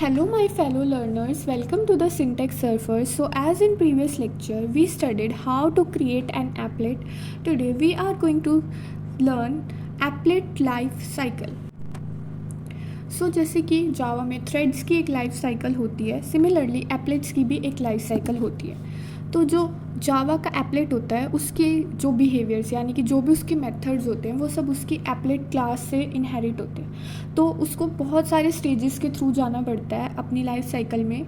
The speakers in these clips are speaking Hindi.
Hello my fellow learners, welcome to the Syntax Surfer. So as in previous lecture, we studied how to create an applet. Today we are going to learn applet life cycle. जैसे कि जावा में थ्रेड्स की एक लाइफ साइकिल होती है, सिमिलरली एप्लेट्स की भी एक लाइफ साइकिल होती है। तो जो जावा का एप्लेट होता है उसके जो बिहेवियर्स यानी कि जो भी उसके मेथड्स होते हैं वो सब उसकी एप्लेट क्लास से इनहेरिट होते हैं। तो उसको बहुत सारे स्टेजेस के थ्रू जाना पड़ता है अपनी लाइफ साइकिल में,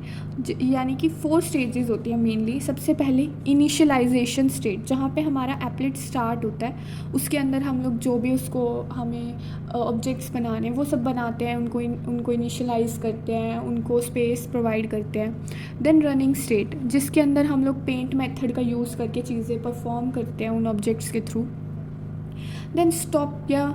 यानी कि 4 स्टेजेस होती हैं मेनली। सबसे पहले इनिशियलाइजेशन स्टेज, जहाँ पे हमारा एप्लेट स्टार्ट होता है। उसके अंदर हम लोग जो भी उसको हमें ऑब्जेक्ट्स बनाने हैं वो सब बनाते हैं, उनको इनिशियलाइज करते हैं, उनको स्पेस प्रोवाइड करते हैं। देन रनिंग स्टेट, जिसके अंदर हम लोग पेंट मेथड का यूज़ करके चीज़ें परफॉर्म करते हैं उन ऑब्जेक्ट्स के थ्रू। देन स्टॉप, या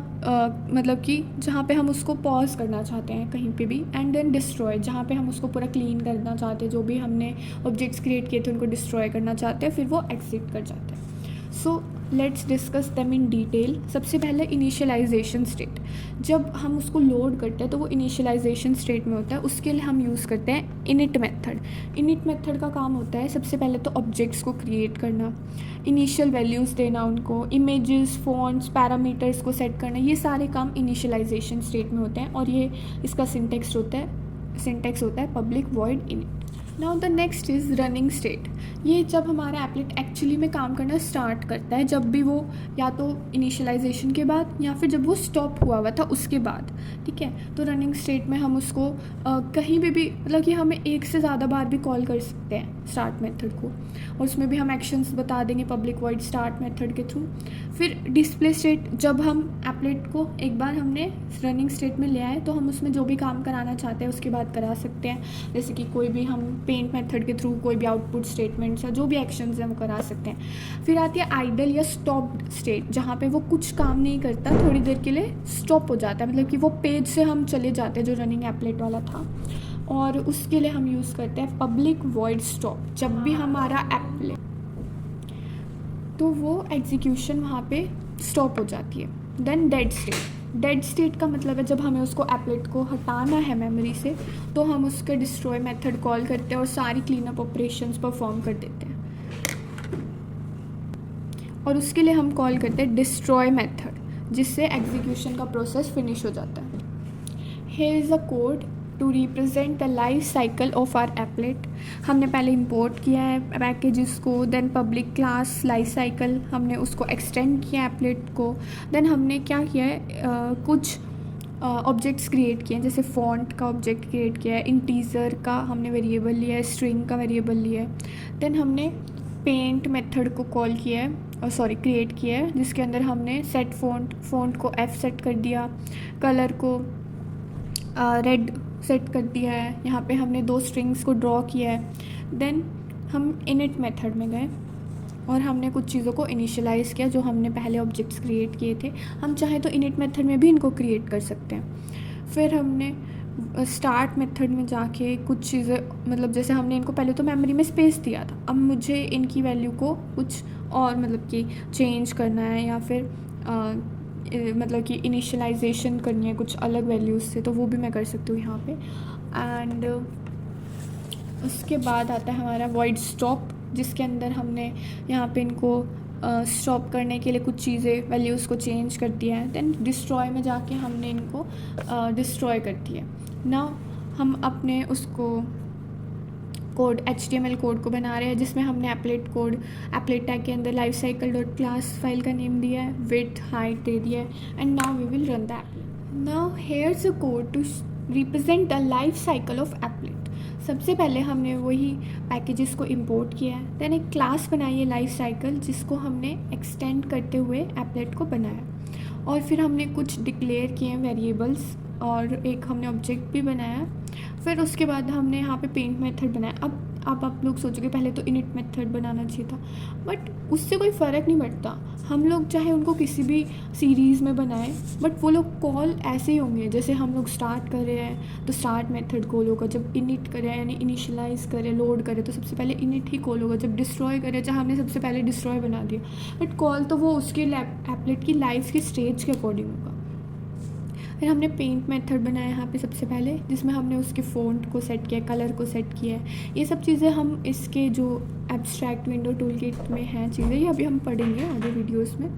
मतलब कि जहाँ पे हम उसको पॉज करना चाहते हैं कहीं पे भी। एंड देन डिस्ट्रॉय, जहाँ पे हम उसको पूरा क्लीन करना चाहते हैं, जो भी हमने ऑब्जेक्ट्स क्रिएट किए थे उनको डिस्ट्रॉय करना चाहते हैं, फिर वो एग्जिट कर जाते हैं। So let's discuss them in detail. सबसे पहले इनिशियलाइजेशन स्टेट, जब हम उसको लोड करते हैं तो वो इनिशियलाइजेशन स्टेट में होता है। उसके लिए हम यूज़ करते हैं इनिट मेथड। इनिट मेथड का काम होता है सबसे पहले तो ऑब्जेक्ट्स को क्रिएट करना, इनिशियल वैल्यूज़ देना उनको, इमेजेस, फॉन्ट्स, पैरामीटर्स को सेट करना। ये सारे काम इनिशियलाइजेशन स्टेट में होते हैं और ये इसका सिंटेक्स होता है public void init. Now the next is running state. ये जब हमारा एप्लेट एक्चुअली में काम करना स्टार्ट करता है, जब भी वो या तो इनिशियलाइजेशन के बाद या फिर जब वो स्टॉप हुआ था उसके बाद, ठीक है। तो रनिंग स्टेट में हम उसको कहीं भी मतलब कि हमें एक से ज़्यादा बार भी कॉल कर सकते हैं स्टार्ट मेथड को, और उसमें भी हम एक्शंस बता देंगे पब्लिक वॉइड स्टार्ट मेथड के थ्रू। फिर डिस्प्ले स्टेट, जब हम एप्लेट को एक बार हमने रनिंग स्टेट में ले आए तो हम उसमें जो भी काम कराना चाहते हैं उसके बाद करा सकते हैं। जैसे कि कोई भी हम पेंट मेथड के थ्रू कोई भी आउटपुट स्टेटमेंट्स या जो भी एक्शंस हैं वो करा सकते हैं। फिर आती है आइडल या स्टॉप स्टेट, जहाँ पे वो कुछ काम नहीं करता, थोड़ी देर के लिए स्टॉप हो जाता है, मतलब कि वो पेज से हम चले जाते हैं जो रनिंग एप्लेट वाला था। और उसके लिए हम यूज़ करते हैं पब्लिक वॉइड स्टॉप। जब भी हमारा एप्लेट तो वो एग्जीक्यूशन वहाँ पे स्टॉप हो जाती है। देन डेड स्टेट का मतलब है जब हमें उसको एप्लेट को हटाना है मेमोरी से तो हम उसके डिस्ट्रॉय मेथड कॉल करते हैं और सारी क्लीन अप ऑपरेशंस परफॉर्म कर देते हैं। और उसके लिए हम कॉल करते हैं डिस्ट्रॉय मेथड, जिससे एग्जीक्यूशन का प्रोसेस फिनिश हो जाता है। Here is a code to represent the life cycle of our applet. हमने पहले इंपोर्ट किया है पैकेजेस को, then public class life cycle हमने उसको एक्सटेंड किया एप्लेट को। देन हमने क्या किया है, कुछ ऑब्जेक्ट्स क्रिएट किए हैं, जैसे फॉन्ट का ऑब्जेक्ट क्रिएट किया है, इंटीजर का हमने वेरिएबल लिया है, स्ट्रिंग का वेरिएबल लिया है। देन हमने पेंट मेथड को कॉल किया है क्रिएट किया है, जिसके अंदर हमने सेट फॉन्ट को F सेट कर दिया, कलर को रेड सेट कर दिया है। यहाँ पे हमने 2 स्ट्रिंग्स को ड्रॉ किया है। देन हम इनिट मेथड में गए और हमने कुछ चीज़ों को इनिशियलाइज़ किया जो हमने पहले ऑब्जेक्ट्स क्रिएट किए थे। हम चाहें तो इनिट मेथड में भी इनको क्रिएट कर सकते हैं। फिर हमने स्टार्ट मेथड में जाके कुछ चीज़ें, मतलब जैसे हमने इनको पहले तो मेमोरी में स्पेस दिया था, अब मुझे इनकी वैल्यू को कुछ और मतलब कि चेंज करना है या फिर मतलब कि इनिशियलाइजेशन करनी है कुछ अलग वैल्यूज़ से, तो वो भी मैं कर सकती हूँ यहाँ पे। एंड उसके बाद आता है हमारा वॉइड स्टॉप, जिसके अंदर हमने यहाँ पे इनको स्टॉप करने के लिए कुछ चीज़ें वैल्यूज़ को चेंज कर दिया है। देन डिस्ट्रॉय में जाके हमने इनको डिस्ट्रॉय कर दिया। नाउ हम अपने उसको कोड HTML कोड को बना रहे हैं, जिसमें हमने एप्लेट टैग के अंदर life cycle dot class file का नेम दिया है, विड्थ हाइट दे दिया है। And now we will run the applet. Now here's a code to represent the life cycle of applet. सबसे पहले हमने वही पैकेजेस को इंपोर्ट किया है, देन एक क्लास बनाई है लाइफ साइकिल, जिसको हमने एक्सटेंड करते हुए एप्लेट को बनाया। और फिर हमने कुछ डिक्लेयर किए हैं वेरिएबल्स और एक हमने ऑब्जेक्ट भी बनाया। फिर उसके बाद हमने यहाँ पे पेंट मेथड बनाया। अब आप लोग सोचोगे पहले तो इनिट मेथड बनाना चाहिए था, बट उससे कोई फ़र्क नहीं पड़ता। हम लोग चाहे उनको किसी भी सीरीज़ में बनाएं, बट वो लोग कॉल ऐसे ही होंगे। जैसे हम लोग स्टार्ट कर रहे हैं तो स्टार्ट मेथड कॉल होगा, जब इनिट करें यानी इनिशियलाइज़ करें लोड करें तो सबसे पहले इनिट ही कॉल होगा, जब डिस्ट्रॉय करें चाहे हमने सबसे पहले डिस्ट्रॉय बना दिया, बट कॉल तो वो उसके एप्लेट की लाइफ के स्टेज के अकॉर्डिंग होगा। फिर हमने पेंट मेथड बनाया यहाँ पे सबसे पहले, जिसमें हमने उसके फ़ॉन्ट को सेट किया, कलर को सेट किया है। ये सब चीज़ें हम इसके जो एब्स्ट्रैक्ट विंडो टूलकिट में हैं चीज़ें, ये अभी हम पढ़ेंगे आगे वीडियोस में।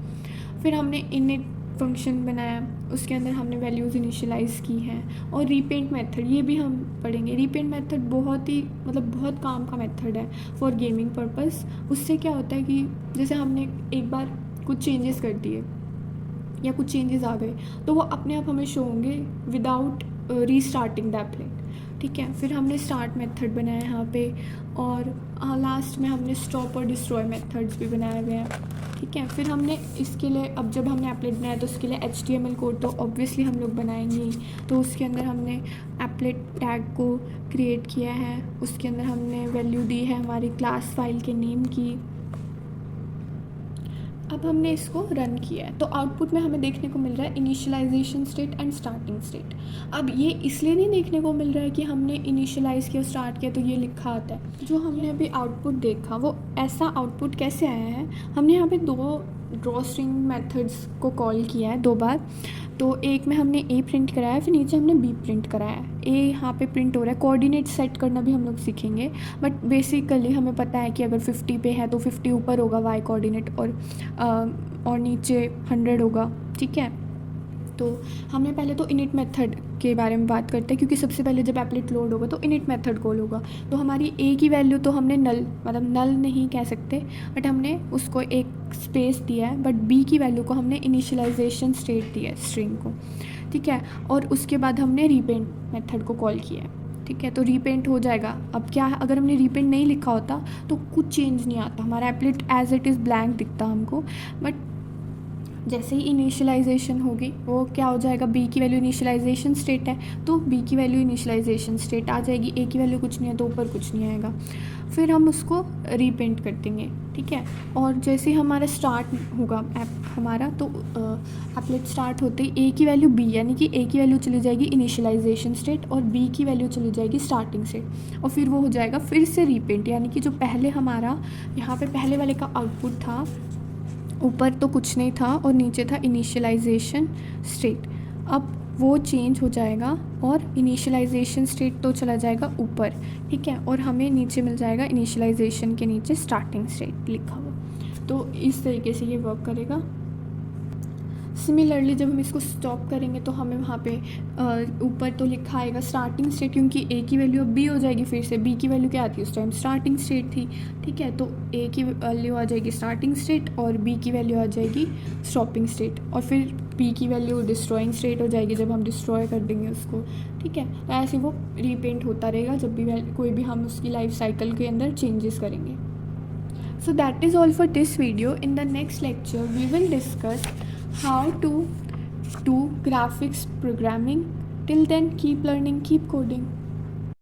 फिर हमने इनिट फंक्शन बनाया, उसके अंदर हमने वैल्यूज़ इनिशियलाइज़ की हैं। और रीपेंट मेथड, ये भी हम पढ़ेंगे। रीपेंट मेथड बहुत ही बहुत काम का मेथड है फॉर गेमिंग पर्पस। उससे क्या होता है कि जैसे हमने एक बार कुछ चेंजेस कर दिए या कुछ चेंजेस आ गए, तो वो अपने आप हमें शो होंगे विदाउट रीस्टार्टिंग द एप्लेट। ठीक है, फिर हमने स्टार्ट मेथड बनाया यहाँ पे, और लास्ट में हमने स्टॉप और डिस्ट्रॉय मेथड्स भी बनाए हुए हैं। ठीक है, फिर हमने इसके लिए, अब जब हमने एप्लेट बनाया तो उसके लिए HTML कोड तो ऑब्वियसली हम लोग बनाएंगे ही। तो उसके अंदर हमने एप्लेट टैग को क्रिएट किया है, उसके अंदर हमने वैल्यू दी है हमारी क्लास फाइल के नेम की। अब हमने इसको रन किया है, तो आउटपुट में हमें देखने को मिल रहा है initialization state and starting state. अब ये इसलिए नहीं देखने को मिल रहा है कि हमने इनिशियलाइज़ किया, स्टार्ट किया तो ये लिखा आता है। जो हमने अभी आउटपुट देखा वो ऐसा आउटपुट कैसे आया है, हमने यहाँ पे 2 ड्रॉ स्ट्रिंग मेथड्स को कॉल किया है 2 बार। तो एक में हमने ए प्रिंट कराया है, फिर नीचे हमने बी प्रिंट कराया है। ए यहाँ पे प्रिंट हो रहा है, कोऑर्डिनेट सेट करना भी हम लोग सीखेंगे, बट बेसिकली हमें पता है कि अगर 50 पे है तो 50 ऊपर होगा वाई कोऑर्डिनेट, और नीचे 100 होगा। ठीक है, तो हमने पहले तो इनिट मेथड के बारे में बात करते हैं, क्योंकि सबसे पहले जब एप्लेट लोड होगा तो इनिट मेथड कॉल होगा। तो हमारी ए की वैल्यू तो हमने नल नहीं कह सकते, बट हमने उसको एक स्पेस दिया है, बट बी की वैल्यू को हमने इनिशियलाइजेशन स्टेट दिया है स्ट्रिंग को। ठीक है, और उसके बाद हमने रीपेंट मेथड को कॉल किया है। ठीक है, तो रीपेंट हो जाएगा। अब क्या है, अगर हमने रीपेंट नहीं लिखा होता तो कुछ चेंज नहीं आता, हमारा applet as it is blank दिखता हमको। बट जैसे ही इनिशियलाइजेशन होगी वो क्या हो जाएगा, बी की वैल्यू इनिशियलाइजेशन स्टेट है तो बी की वैल्यू इनिशियलाइजेशन स्टेट आ जाएगी। ए की वैल्यू कुछ नहीं है तो ऊपर कुछ नहीं आएगा। फिर हम उसको रीपेंट कर देंगे। ठीक है, और जैसे ही हमारा स्टार्ट होगा ऐप हमारा, तो एप्लेट स्टार्ट होते ही ए की वैल्यू बी, यानी कि ए की वैल्यू चली जाएगी इनिशियलाइजेशन स्टेट और बी की वैल्यू चली जाएगी स्टार्टिंग स्टेट, और फिर वो हो जाएगा फिर से रीपेंट। यानी कि जो पहले हमारा यहाँ पे पहले वाले का आउटपुट था, ऊपर तो कुछ नहीं था और नीचे था इनिशियलाइजेशन स्टेट, अब वो चेंज हो जाएगा और इनिशियलाइजेशन स्टेट तो चला जाएगा ऊपर। ठीक है, और हमें नीचे मिल जाएगा इनिशियलाइजेशन के नीचे स्टार्टिंग स्टेट लिखा हुआ। तो इस तरीके से ये वर्क करेगा। सिमिलरली जब हम इसको स्टॉप करेंगे तो हमें वहाँ पे ऊपर तो लिखा आएगा स्टार्टिंग स्टेट, क्योंकि ए की वैल्यू अब बी हो जाएगी, फिर से बी की वैल्यू क्या आती है उस टाइम स्टार्टिंग स्टेट थी। ठीक है, तो ए की वैल्यू आ जाएगी स्टार्टिंग स्टेट और बी की वैल्यू आ जाएगी स्टॉपिंग स्टेट, और फिर बी की वैल्यू डिस्ट्रॉइंग स्टेट हो जाएगी जब हम डिस्ट्रॉय कर देंगे उसको। ठीक है, तो ऐसे वो रीपेंट होता रहेगा जब भी कोई भी हम उसकी लाइफ साइकिल के अंदर चेंजेस करेंगे। So that is all for this video. In the next lecture we will discuss how to do graphics programming. Till then, keep learning, keep coding.